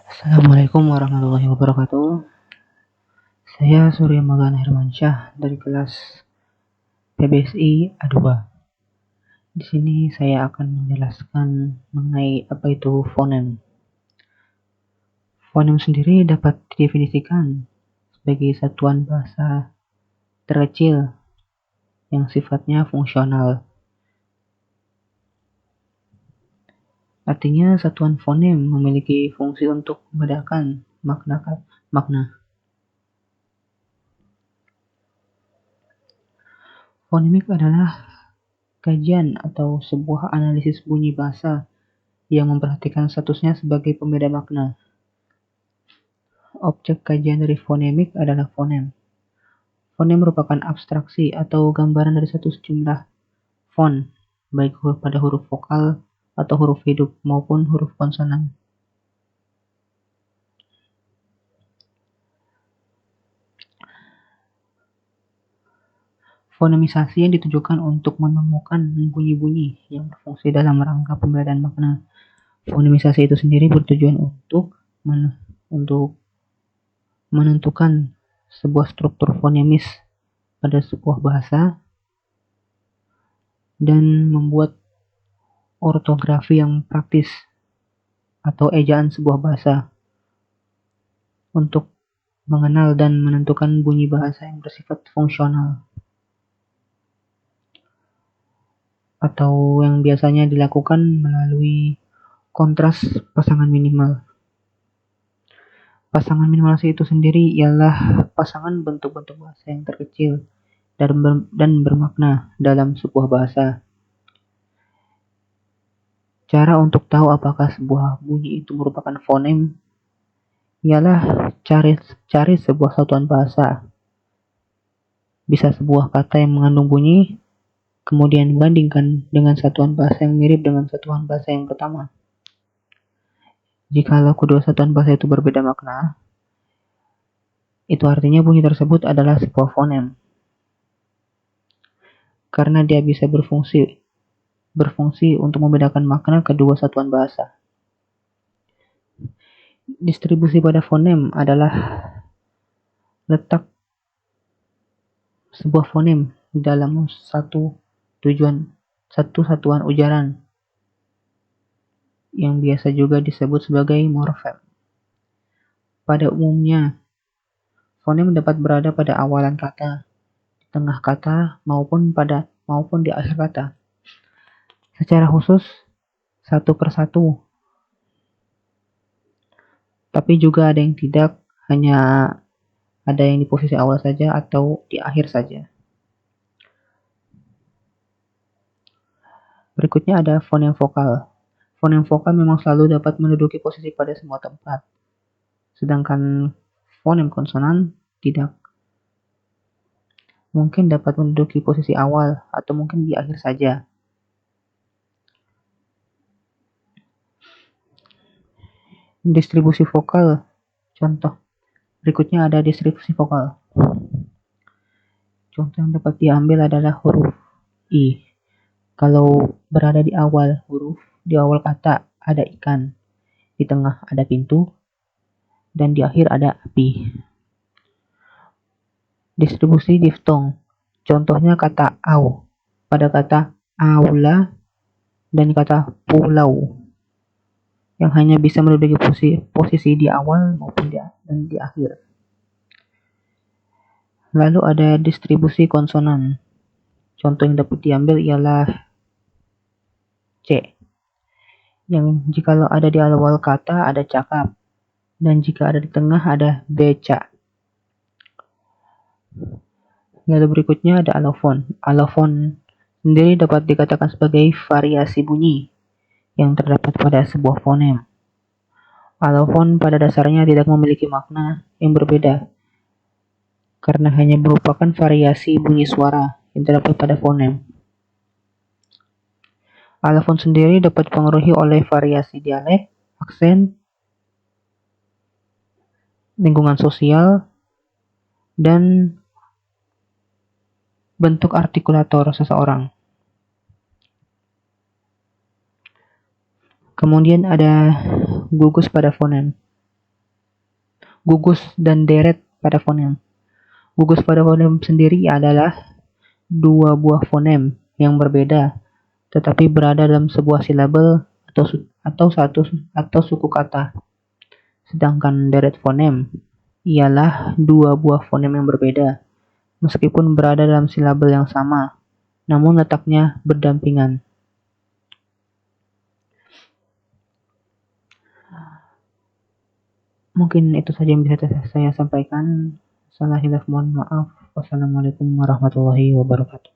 Assalamualaikum warahmatullahi wabarakatuh. Saya Surya Magana Hermansyah dari kelas PBSI A2. Di sini saya akan menjelaskan mengenai apa itu fonem. Fonem sendiri dapat didefinisikan sebagai satuan bahasa terkecil yang sifatnya fungsional. Artinya satuan fonem memiliki fungsi untuk membedakan makna. Fonemik adalah kajian atau sebuah analisis bunyi bahasa yang memperhatikan statusnya sebagai pembeda makna. Objek kajian dari fonemik adalah fonem. Fonem merupakan abstraksi atau gambaran dari satu sejumlah fon, baik pada huruf vokal atau huruf hidup maupun huruf konsonan. Fonemisasi yang ditujukan untuk menemukan bunyi-bunyi yang berfungsi dalam rangka pembedaan makna. Fonemisasi itu sendiri bertujuan untuk menentukan sebuah struktur fonemis pada sebuah bahasa dan membuat ortografi yang praktis atau ejaan sebuah bahasa untuk mengenal dan menentukan bunyi bahasa yang bersifat fungsional atau yang biasanya dilakukan melalui kontras pasangan minimal. Pasangan minimalisi itu sendiri ialah pasangan bentuk-bentuk bahasa yang terkecil dan bermakna dalam sebuah bahasa. Cara untuk tahu apakah sebuah bunyi itu merupakan fonem ialah cari sebuah satuan bahasa. Bisa sebuah kata yang mengandung bunyi, kemudian bandingkan dengan satuan bahasa yang mirip dengan satuan bahasa yang pertama. Jikalau kedua satuan bahasa itu berbeda makna, itu artinya bunyi tersebut adalah sebuah fonem. Karena dia bisa berfungsi untuk membedakan makna kedua satuan bahasa. Distribusi pada fonem adalah letak sebuah fonem di dalam satu satuan ujaran yang biasa juga disebut sebagai morfem. Pada umumnya, fonem dapat berada pada awalan kata, di tengah kata, maupun di akhir kata. Secara khusus, satu persatu. Tapi juga ada yang tidak, hanya ada yang di posisi awal saja atau di akhir saja. Berikutnya ada fonem vokal. Fonem vokal memang selalu dapat menduduki posisi pada semua tempat, sedangkan fonem konsonan tidak. Mungkin dapat menduduki posisi awal atau mungkin di akhir saja. Distribusi vokal. Contoh berikutnya ada distribusi vokal. Contoh yang dapat diambil adalah huruf I. Kalau berada di awal kata ada ikan, di tengah ada pintu, dan di akhir ada api. Distribusi diftong. Contohnya kata au pada kata aula dan kata pulau yang hanya bisa menduduki posisi di awal maupun di akhir. Lalu ada distribusi konsonan. Contoh yang dapat diambil ialah C, yang jikalau ada di awal kata ada cakap, dan jika ada di tengah ada beca. Lalu berikutnya ada alofon. Alofon sendiri dapat dikatakan sebagai variasi bunyi yang terdapat pada sebuah fonem. Alofon pada dasarnya tidak memiliki makna yang berbeda, karena hanya merupakan variasi bunyi suara yang terdapat pada fonem. Alofon sendiri dapat dipengaruhi oleh variasi dialek, aksen, lingkungan sosial, dan bentuk artikulator seseorang. Kemudian ada gugus pada fonem. Gugus dan deret pada fonem. Gugus pada fonem sendiri adalah dua buah fonem yang berbeda tetapi berada dalam sebuah silabel atau suku kata. Sedangkan deret fonem ialah dua buah fonem yang berbeda meskipun berada dalam silabel yang sama, namun letaknya berdampingan. Mungkin itu saja yang bisa saya sampaikan. Salah hilaf mohon maaf. Wassalamualaikum warahmatullahi wabarakatuh.